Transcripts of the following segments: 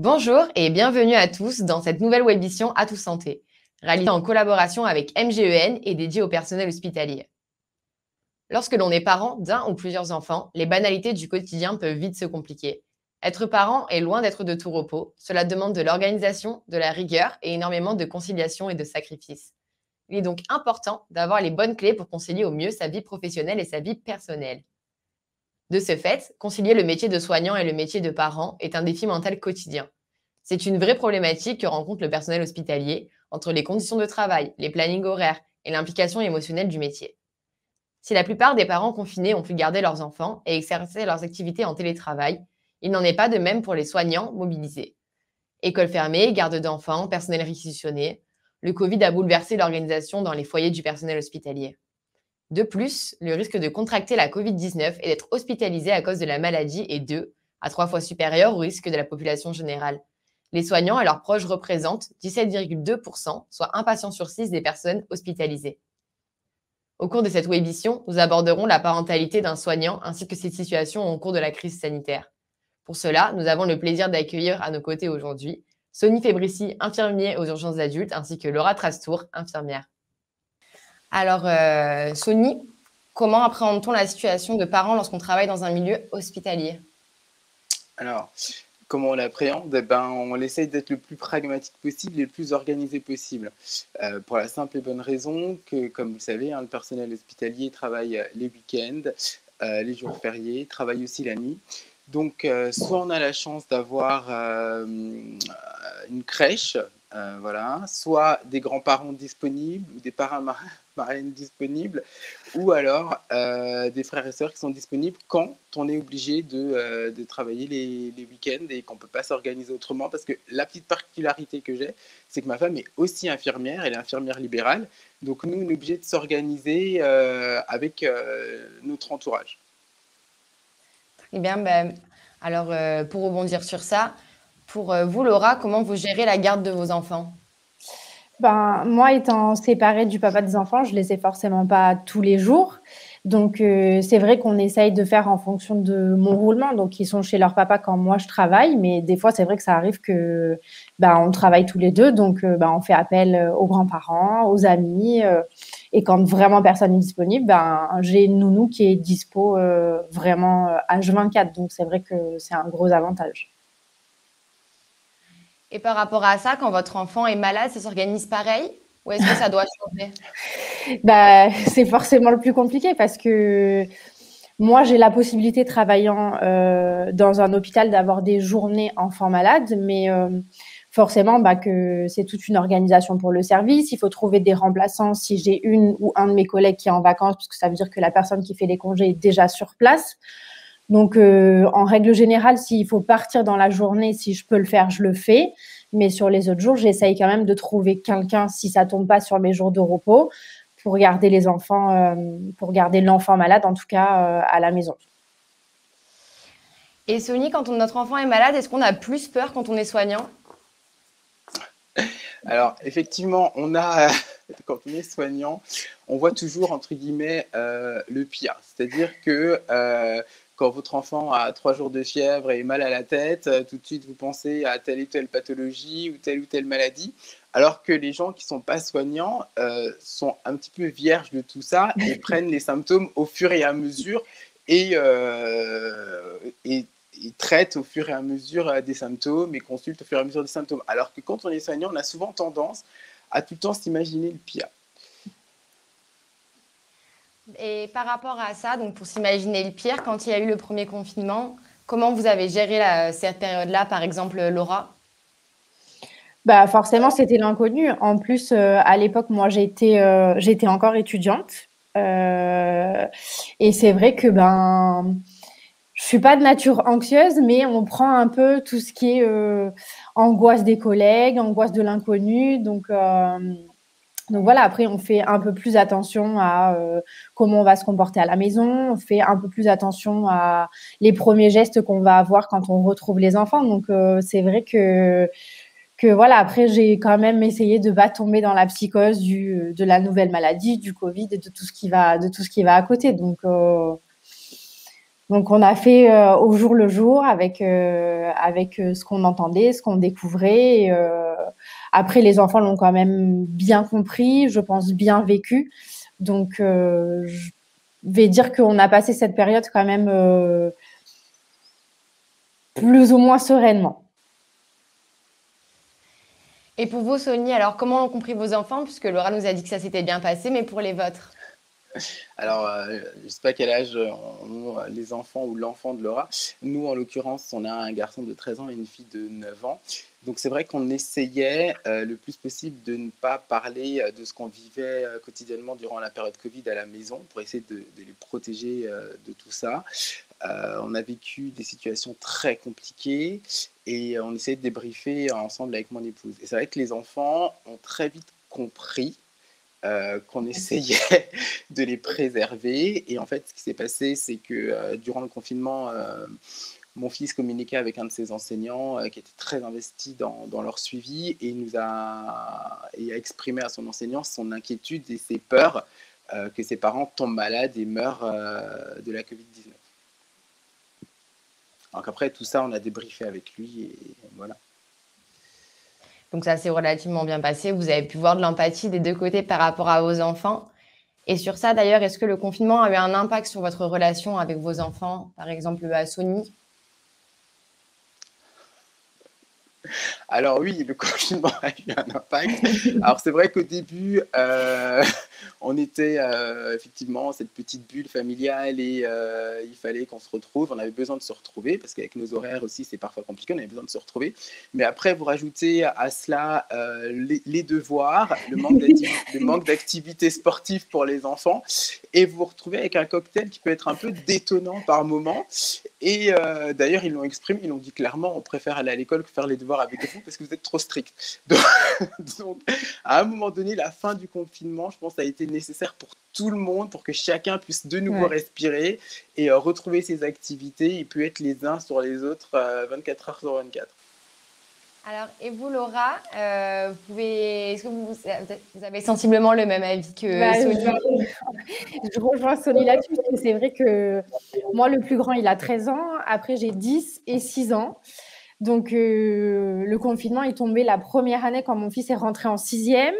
Bonjour et bienvenue à tous dans cette nouvelle web-émission À tous santé, réalisée en collaboration avec MGEN et dédiée au personnel hospitalier. Lorsque l'on est parent d'un ou plusieurs enfants, les banalités du quotidien peuvent vite se compliquer. Être parent est loin d'être de tout repos, cela demande de l'organisation, de la rigueur et énormément de conciliation et de sacrifice. Il est donc important d'avoir les bonnes clés pour concilier au mieux sa vie professionnelle et sa vie personnelle. De ce fait, concilier le métier de soignant et le métier de parent est un défi mental quotidien. C'est une vraie problématique que rencontre le personnel hospitalier entre les conditions de travail, les plannings horaires et l'implication émotionnelle du métier. Si la plupart des parents confinés ont pu garder leurs enfants et exercer leurs activités en télétravail, il n'en est pas de même pour les soignants mobilisés. Écoles fermées, garde d'enfants, personnel réquisitionné, le Covid a bouleversé l'organisation dans les foyers du personnel hospitalier. De plus, le risque de contracter la Covid-19 et d'être hospitalisé à cause de la maladie est 2 à 3 fois supérieur au risque de la population générale. Les soignants et leurs proches représentent 17,2%, soit un patient sur 6 des personnes hospitalisées. Au cours de cette web-émission, nous aborderons la parentalité d'un soignant ainsi que ses situations au cours de la crise sanitaire. Pour cela, nous avons le plaisir d'accueillir à nos côtés aujourd'hui Sony Fébrici, infirmier aux urgences adultes, ainsi que Laura Trastour, infirmière. Alors, Sony, comment appréhende-t-on la situation de parents lorsqu'on travaille dans un milieu hospitalier? Alors, comment on l'appréhende? On essaye d'être le plus pragmatique possible et le plus organisé possible. Pour la simple et bonne raison que, comme vous le savez, le personnel hospitalier travaille les week-ends, les jours fériés, travaille aussi la nuit. Donc, soit on a la chance d'avoir une crèche, voilà, soit des grands-parents disponibles, ou des parrains marraines disponibles, ou alors des frères et sœurs qui sont disponibles quand on est obligé de travailler les week-ends et qu'on ne peut pas s'organiser autrement. Parce que la petite particularité que j'ai, c'est que ma femme est aussi infirmière, elle est infirmière libérale. Donc nous, on est obligé de s'organiser avec notre entourage. Eh bien, alors, pour rebondir sur ça, pour vous, Laura, comment vous gérez la garde de vos enfants? Moi, étant séparée du papa des enfants, je les ai forcément pas tous les jours. Donc, c'est vrai qu'on essaye de faire en fonction de mon roulement. Donc, ils sont chez leur papa quand moi je travaille, mais des fois, c'est vrai que ça arrive que on travaille tous les deux. Donc, on fait appel aux grands-parents, aux amis. Et quand vraiment personne n'est disponible, j'ai une nounou qui est dispo vraiment H24. Donc, c'est vrai que c'est un gros avantage. Et par rapport à ça, quand votre enfant est malade, ça s'organise pareil? Ou est-ce que ça doit changer? C'est forcément le plus compliqué parce que moi, j'ai la possibilité, travaillant dans un hôpital, d'avoir des journées enfants malades, mais forcément que c'est toute une organisation pour le service. Il faut trouver des remplaçants si j'ai une ou un de mes collègues qui est en vacances, parce que ça veut dire que la personne qui fait les congés est déjà sur place. Donc, en règle générale, s'il faut partir dans la journée, si je peux le faire, je le fais. Mais sur les autres jours, j'essaye quand même de trouver quelqu'un, si ça tombe pas sur mes jours de repos, pour garder les enfants, pour garder l'enfant malade, en tout cas, à la maison. Et Sony, quand notre enfant est malade, est-ce qu'on a plus peur quand on est soignant? Alors, effectivement, quand on est soignant, on voit toujours, entre guillemets, le pire. C'est-à-dire que quand votre enfant a 3 jours de fièvre et mal à la tête, tout de suite, vous pensez à telle ou telle pathologie ou telle maladie. Alors que les gens qui ne sont pas soignants sont un petit peu vierges de tout ça et prennent les symptômes au fur et à mesure et traitent au fur et à mesure des symptômes et consultent au fur et à mesure des symptômes. Alors que quand on est soignant, on a souvent tendance à tout le temps s'imaginer le pire. Et par rapport à ça, donc pour s'imaginer le pire, quand il y a eu le premier confinement, comment vous avez géré cette période-là, par exemple, Laura? Forcément, c'était l'inconnu. En plus, à l'époque, moi, j'étais encore étudiante. Et c'est vrai que je suis pas de nature anxieuse, mais on prend un peu tout ce qui est angoisse des collègues, angoisse de l'inconnu. Donc voilà, après, on fait un peu plus attention à comment on va se comporter à la maison. On fait un peu plus attention à les premiers gestes qu'on va avoir quand on retrouve les enfants. Donc, c'est vrai que voilà, après, j'ai quand même essayé de ne pas tomber dans la psychose de la nouvelle maladie, du Covid et de tout ce qui va à côté. Donc, Donc, on a fait au jour le jour avec ce qu'on entendait, ce qu'on découvrait. Après, les enfants l'ont quand même bien compris, je pense bien vécu. Donc, je vais dire qu'on a passé cette période quand même plus ou moins sereinement. Et pour vous, Sony, alors comment ont compris vos enfants? Puisque Laura nous a dit que ça s'était bien passé, mais pour les vôtres? Alors, je ne sais pas quel âge ont les enfants ou l'enfant de Laura. Nous, en l'occurrence, on a un garçon de 13 ans et une fille de 9 ans. Donc, c'est vrai qu'on essayait le plus possible de ne pas parler de ce qu'on vivait quotidiennement durant la période Covid à la maison pour essayer de les protéger de tout ça. On a vécu des situations très compliquées et on essayait de débriefer ensemble avec mon épouse. Et c'est vrai que les enfants ont très vite compris qu'on essayait de les préserver. Et en fait, ce qui s'est passé, c'est que durant le confinement, mon fils communiquait avec un de ses enseignants qui était très investi dans leur suivi et il a exprimé à son enseignant son inquiétude et ses peurs que ses parents tombent malades et meurent de la Covid-19. Donc après, tout ça, on a débriefé avec lui et voilà. Donc ça s'est relativement bien passé. Vous avez pu voir de l'empathie des deux côtés par rapport à vos enfants. Et sur ça, d'ailleurs, est-ce que le confinement a eu un impact sur votre relation avec vos enfants, par exemple à Sony? Alors oui, le confinement a eu un impact. Alors c'est vrai qu'au début, on était effectivement cette petite bulle familiale et il fallait qu'on se retrouve. On avait besoin de se retrouver parce qu'avec nos horaires aussi, c'est parfois compliqué. On avait besoin de se retrouver. Mais après, vous rajoutez à cela les devoirs, le manque d'activités sportives pour les enfants et vous vous retrouvez avec un cocktail qui peut être un peu détonnant par moment. Et d'ailleurs, ils l'ont exprimé, ils l'ont dit clairement, on préfère aller à l'école que faire les devoirs avec vous parce que vous êtes trop strict. Donc, à un moment donné, la fin du confinement, je pense, a été nécessaire pour tout le monde, pour que chacun puisse de nouveau respirer et retrouver ses activités et puis être les uns sur les autres 24 heures sur 24. Alors, et vous, Laura, est-ce que vous avez sensiblement le même avis que Sony? Je rejoins Sony là-dessus, parce que c'est vrai que moi, le plus grand, il a 13 ans. Après, j'ai 10 et 6 ans. Donc, le confinement est tombé la première année quand mon fils est rentré en 6e.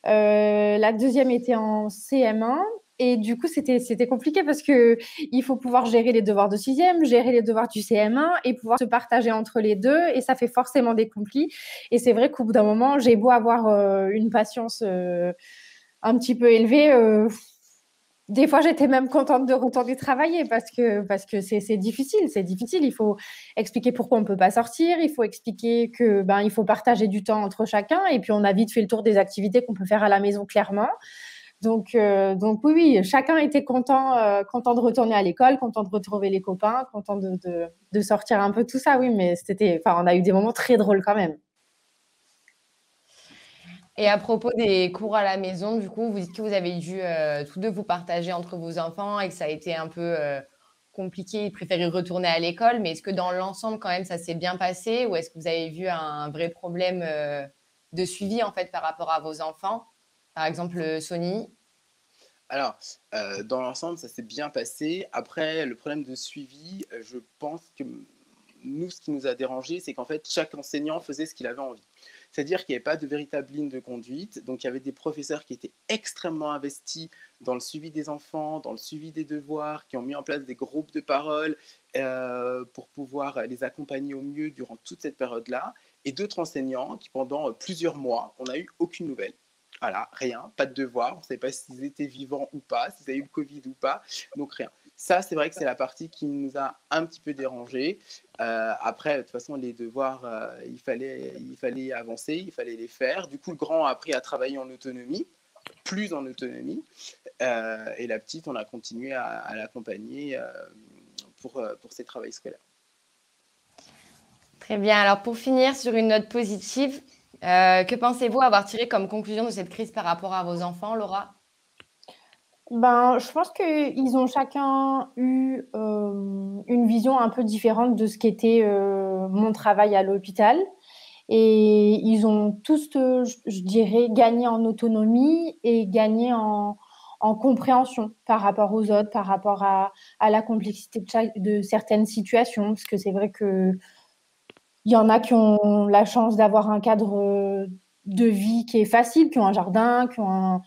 La deuxième était en CM1. Et du coup, c'était compliqué parce que il faut pouvoir gérer les devoirs de 6e, gérer les devoirs du CM1 et pouvoir se partager entre les deux. Et ça fait forcément des conflits. Et c'est vrai qu'au bout d'un moment, j'ai beau avoir une patience un petit peu élevée. Des fois, j'étais même contente de retourner travailler parce que c'est difficile, c'est difficile. Il faut expliquer pourquoi on ne peut pas sortir, il faut expliquer que il faut partager du temps entre chacun et puis on a vite fait le tour des activités qu'on peut faire à la maison clairement. Donc oui, chacun était content de retourner à l'école, content de retrouver les copains, content de sortir un peu tout ça, oui, mais on a eu des moments très drôles quand même. Et à propos des cours à la maison, du coup, vous dites que vous avez dû tous deux vous partager entre vos enfants et que ça a été un peu compliqué, ils préféraient retourner à l'école, mais est-ce que dans l'ensemble, quand même, ça s'est bien passé ou est-ce que vous avez vu un vrai problème de suivi, en fait, par rapport à vos enfants? Par exemple, Sony? Alors, dans l'ensemble, ça s'est bien passé. Après, le problème de suivi, je pense que nous, ce qui nous a dérangé, c'est qu'en fait, chaque enseignant faisait ce qu'il avait envie. C'est-à-dire qu'il n'y avait pas de véritable ligne de conduite. Donc, il y avait des professeurs qui étaient extrêmement investis dans le suivi des enfants, dans le suivi des devoirs, qui ont mis en place des groupes de parole pour pouvoir les accompagner au mieux durant toute cette période-là. Et d'autres enseignants qui, pendant plusieurs mois, on n'a eu aucune nouvelle. Voilà, rien, pas de devoir, on ne savait pas s'ils étaient vivants ou pas, s'ils avaient eu le Covid ou pas, donc rien. Ça, c'est vrai que c'est la partie qui nous a un petit peu dérangé. Après, de toute façon, les devoirs, il fallait avancer, il fallait les faire. Du coup, le grand a appris à travailler en autonomie, plus en autonomie. Et la petite, on a continué à l'accompagner pour ses travaux scolaires. Très bien. Alors, pour finir sur une note positive, que pensez-vous avoir tiré comme conclusion de cette crise par rapport à vos enfants, Laura? Je pense qu'ils ont chacun eu une vision un peu différente de ce qu'était mon travail à l'hôpital. Et ils ont tous, je dirais, gagné en autonomie et gagné en en compréhension par rapport aux autres, par rapport à la complexité de certaines situations. Parce que c'est vrai qu'il y en a qui ont la chance d'avoir un cadre de vie qui est facile, qui ont un jardin, qui ont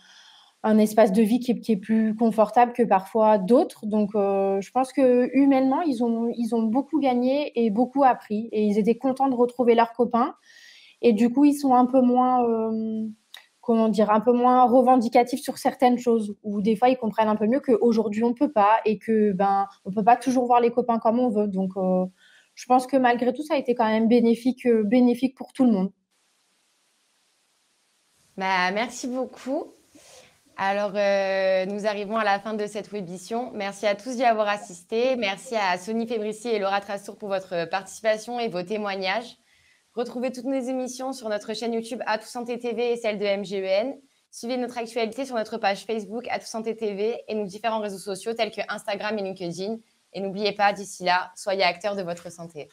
un espace de vie qui est plus confortable que parfois d'autres. Donc, je pense que humainement, ils ont beaucoup gagné et beaucoup appris. Et ils étaient contents de retrouver leurs copains. Et du coup, ils sont un peu moins, un peu moins revendicatifs sur certaines choses. Ou des fois, ils comprennent un peu mieux qu'aujourd'hui, on peut pas et que on peut pas toujours voir les copains comme on veut. Donc, je pense que malgré tout, ça a été quand même bénéfique pour tout le monde. Merci beaucoup. Alors, nous arrivons à la fin de cette webémission. Merci à tous d'y avoir assisté. Merci à Sony Fébrici et Laura Trassour pour votre participation et vos témoignages. Retrouvez toutes nos émissions sur notre chaîne YouTube Atout Santé TV et celle de MGEN. Suivez notre actualité sur notre page Facebook Atout Santé TV et nos différents réseaux sociaux tels que Instagram et LinkedIn. Et n'oubliez pas, d'ici là, soyez acteurs de votre santé.